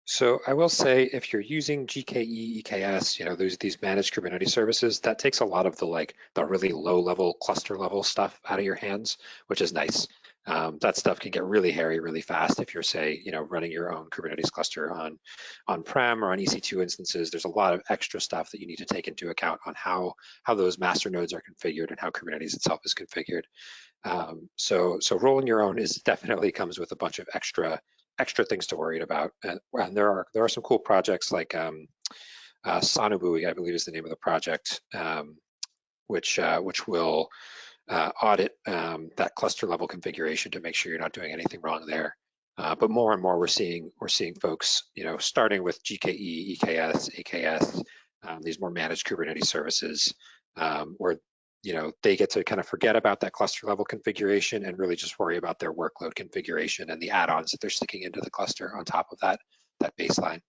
So I will say, if you're using GKE, EKS, these managed Kubernetes services, that takes a lot of the really low level cluster level stuff out of your hands, which is nice. That stuff can get really hairy really fast if you're, say, running your own Kubernetes cluster on-prem or on EC2 instances. There's a lot of extra stuff that you need to take into account on how those master nodes are configured and how Kubernetes itself is configured. So rolling your own definitely comes with a bunch of extra things to worry about. And there are some cool projects like Sonobui, I believe is the name of the project, which will audit that cluster level configuration to make sure you're not doing anything wrong there. But more and more we're seeing folks, starting with GKE, EKS, AKS, these more managed Kubernetes services, where they get to kind of forget about that cluster level configuration and really just worry about their workload configuration and the add-ons that they're sticking into the cluster on top of that baseline.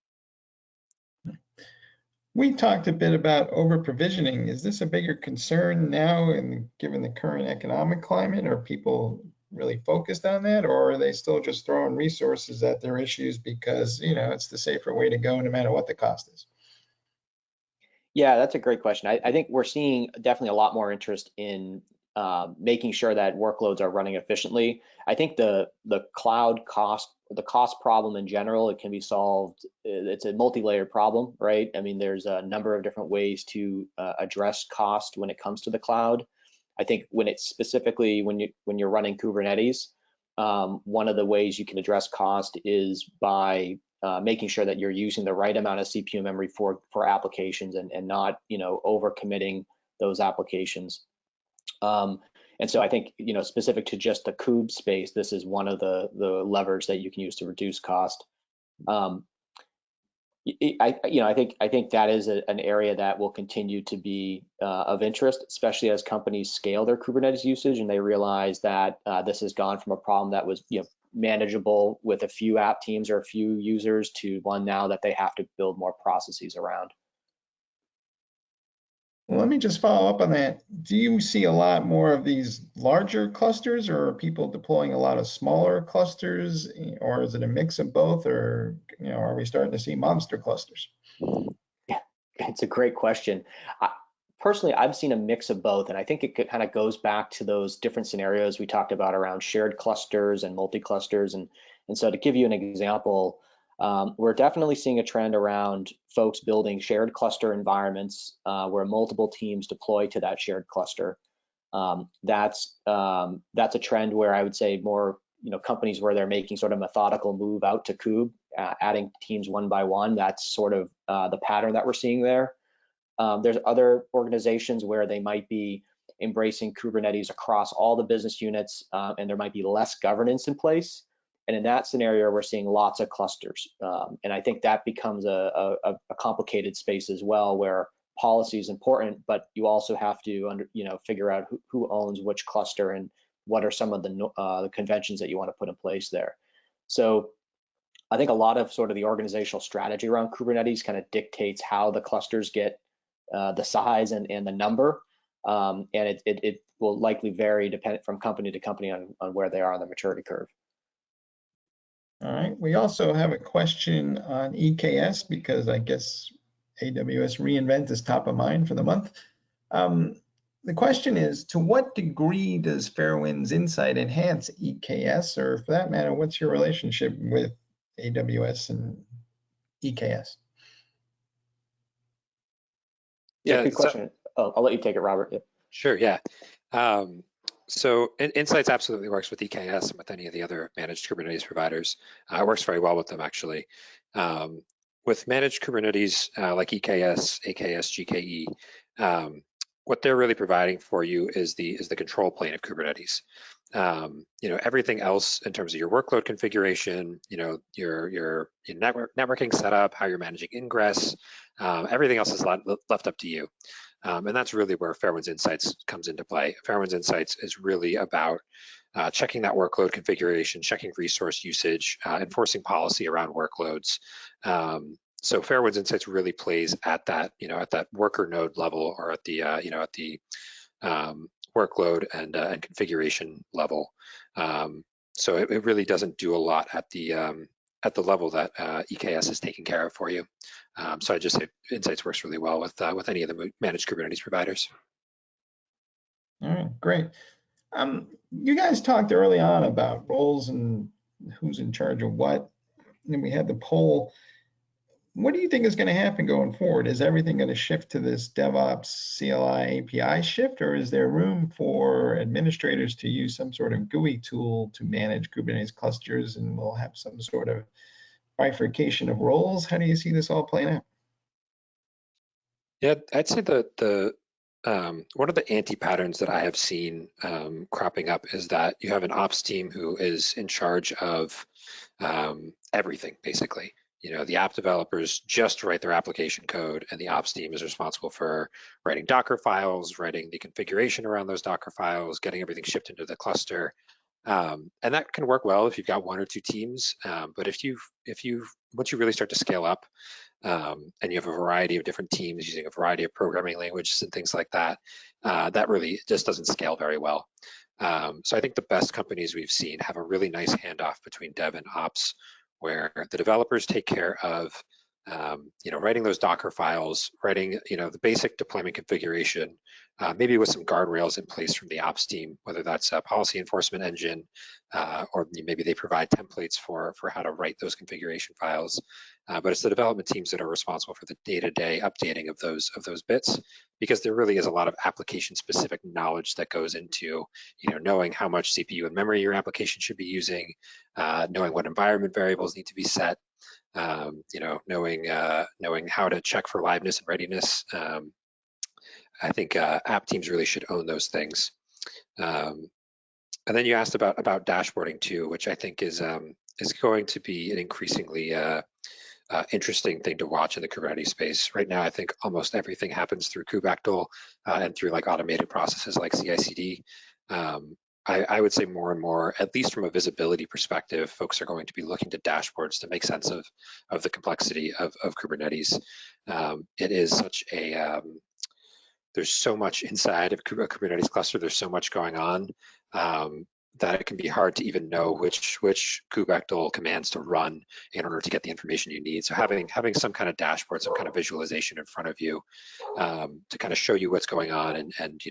We talked a bit about over-provisioning. Is this a bigger concern now, given the current economic climate? Are people really focused on that, or are they still just throwing resources at their issues because it's the safer way to go no matter what the cost is? Yeah, that's a great question. I think we're seeing definitely a lot more interest in making sure that workloads are running efficiently. I think the cloud cost, the cost problem in general, it can be solved. It's a multi-layered problem, right? I mean, there's a number of different ways to address cost when it comes to the cloud. I think when it's specifically when you're running Kubernetes, one of the ways you can address cost is by making sure that you're using the right amount of CPU memory for applications and not over committing those applications. And so I think specific to just the Kube space, this is one of the levers that you can use to reduce cost. I think that is an area that will continue to be of interest, especially as companies scale their Kubernetes usage and they realize that this has gone from a problem that was manageable with a few app teams or a few users to one now that they have to build more processes around. Well, let me just follow up on that. Do you see a lot more of these larger clusters, or are people deploying a lot of smaller clusters, or is it a mix of both, or are we starting to see monster clusters? It's a great question. Personally, I've seen a mix of both, and I think it kind of goes back to those different scenarios we talked about around shared clusters and multi-clusters. And so to give you an example, we're definitely seeing a trend around folks building shared cluster environments where multiple teams deploy to that shared cluster. That's a trend where I would say more, companies where they're making sort of methodical move out to Kube, adding teams one by one. That's sort of the pattern that we're seeing there. There's other organizations where they might be embracing Kubernetes across all the business units, and there might be less governance in place. And in that scenario, we're seeing lots of clusters. And I think that becomes a complicated space as well, where policy is important, but you also have to figure out who owns which cluster and what are some of the conventions that you want to put in place there. So I think a lot of sort of the organizational strategy around Kubernetes kind of dictates how the clusters get the size and the number, and it will likely vary from company to company on where they are on the maturity curve. All right, we also have a question on EKS because I guess AWS Reinvent is top of mind for the month. The question is, to what degree does Fairwinds Insight enhance EKS, or for that matter, what's your relationship with AWS and EKS? Yeah, good question. I'll let you take it, Robert. Yeah. Sure, yeah. So Insights absolutely works with EKS and with any of the other managed Kubernetes providers. It works very well with them, actually. With managed Kubernetes like EKS, AKS, GKE, what they're really providing for you is the control plane of Kubernetes. Everything else in terms of your workload configuration, your networking setup, how you're managing ingress, everything else is left up to you. And that's really where Fairwinds Insights comes into play. Fairwinds Insights is really about checking that workload configuration, checking resource usage, enforcing policy around workloads. So Fairwinds Insights really plays at that, at that worker node level, or at the, at the workload and configuration level. So it really doesn't do a lot at the level that EKS is taking care of for you. So I just say Insights works really well with any of the managed Kubernetes providers. All right, great. You guys talked early on about roles and who's in charge of what. And then we had the poll. What do you think is going to happen going forward? Is everything going to shift to this DevOps CLI API shift, or is there room for administrators to use some sort of GUI tool to manage Kubernetes clusters, and we'll have some sort of bifurcation of roles? How do you see this all playing out? Yeah, I'd say the one of the anti-patterns that I have seen cropping up is that you have an ops team who is in charge of everything, basically. The app developers just write their application code, and the ops team is responsible for writing Docker files, writing the configuration around those Docker files, getting everything shipped into the cluster. And that can work well if you've got one or two teams. But once you really start to scale up, and you have a variety of different teams using a variety of programming languages and things like that, that really just doesn't scale very well. So I think the best companies we've seen have a really nice handoff between dev and ops, where the developers take care of writing those Docker files, writing the basic deployment configuration, maybe with some guardrails in place from the ops team, whether that's a policy enforcement engine, or maybe they provide templates for how to write those configuration files. But it's the development teams that are responsible for the day-to-day updating of those bits, because there really is a lot of application-specific knowledge that goes into knowing how much CPU and memory your application should be using, knowing what environment variables need to be set, knowing how to check for liveness and readiness. I think app teams really should own those things. And then you asked about dashboarding too, which I think is going to be an increasingly interesting thing to watch in the Kubernetes space. Right now, I think almost everything happens through kubectl and through like automated processes like CI/CD. I would say more and more, at least from a visibility perspective, folks are going to be looking to dashboards to make sense of the complexity of Kubernetes. It is such a there's so much inside of a Kubernetes cluster. There's so much going on that it can be hard to even know which kubectl commands to run in order to get the information you need. So having some kind of dashboard, some kind of visualization in front of you to kind of show you what's going on and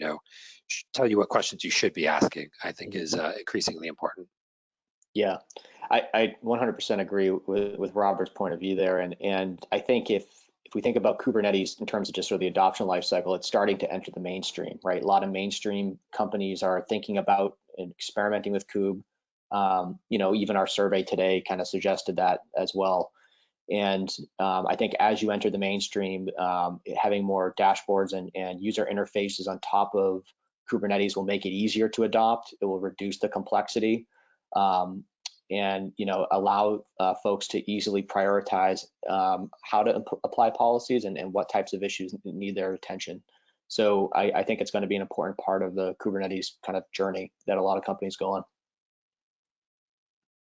tell you what questions you should be asking, I think is increasingly important. Yeah, I 100% agree with Robert's point of view there, and I think if we think about Kubernetes in terms of just sort of the adoption lifecycle, it's starting to enter the mainstream, right? A lot of mainstream companies are thinking about and experimenting with Kube. Even our survey today kind of suggested that as well. And I think as you enter the mainstream, having more dashboards and user interfaces on top of Kubernetes will make it easier to adopt. It will reduce the complexity. And allow folks to easily prioritize how to apply policies and what types of issues need their attention. So I think it's going to be an important part of the Kubernetes kind of journey that a lot of companies go on.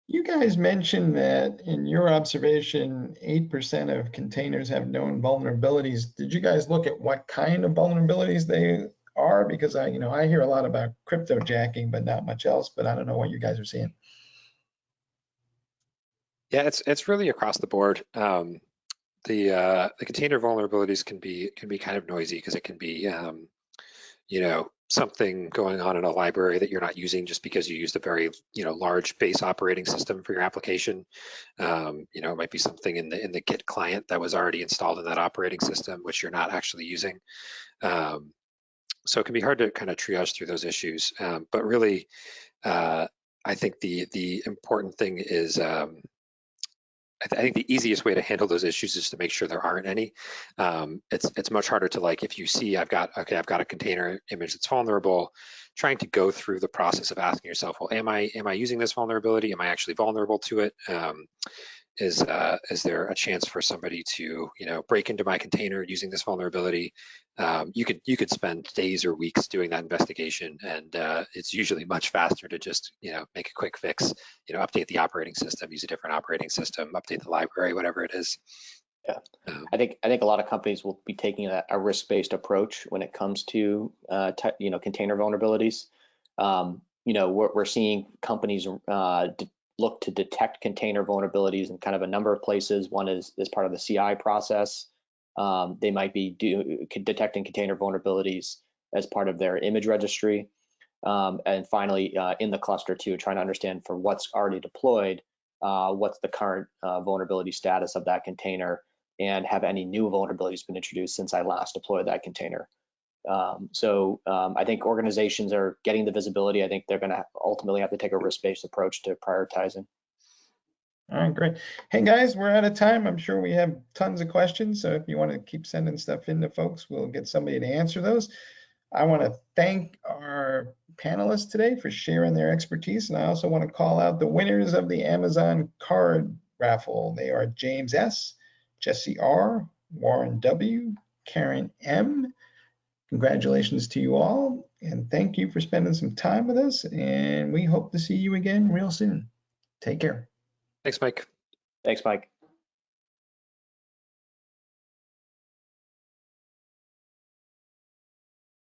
You guys mentioned that in your observation, 8% of containers have known vulnerabilities. Did you guys look at what kind of vulnerabilities they are? Because I hear a lot about cryptojacking, but not much else. But I don't know what you guys are seeing. Yeah, it's really across the board. The container vulnerabilities can be kind of noisy because it can be something going on in a library that you're not using just because you used a very large base operating system for your application. It might be something in the Git client that was already installed in that operating system which you're not actually using. So it can be hard to kind of triage through those issues. But really, I think the important thing is I think the easiest way to handle those issues is to make sure there aren't any. It's much harder to, like, if you see I've got a container image that's vulnerable, trying to go through the process of asking yourself, well, am I using this vulnerability? Am I actually vulnerable to it? Is there a chance for somebody to break into my container using this vulnerability? You could spend days or weeks doing that investigation, and it's usually much faster to just make a quick fix, update the operating system, use a different operating system, update the library, whatever it is. Yeah, I think a lot of companies will be taking a risk-based approach when it comes to container vulnerabilities. We're seeing companies look to detect container vulnerabilities in kind of a number of places. One is part of the CI process. They might be detecting container vulnerabilities as part of their image registry. And finally, in the cluster too, trying to understand for what's already deployed, what's the current vulnerability status of that container, and have any new vulnerabilities been introduced since I last deployed that container. I think organizations are getting the visibility. I think they're going to ultimately have to take a risk-based approach to prioritizing. All right, great. Hey guys, we're out of time. I'm sure we have tons of questions. So if you want to keep sending stuff in to folks, we'll get somebody to answer those. I want to thank our panelists today for sharing their expertise. And I also want to call out the winners of the Amazon card raffle. They are James S., Jesse R., Warren W., Karen M. Congratulations to you all, and thank you for spending some time with us, and we hope to see you again real soon. Take care. Thanks, Mike. Thanks, Mike.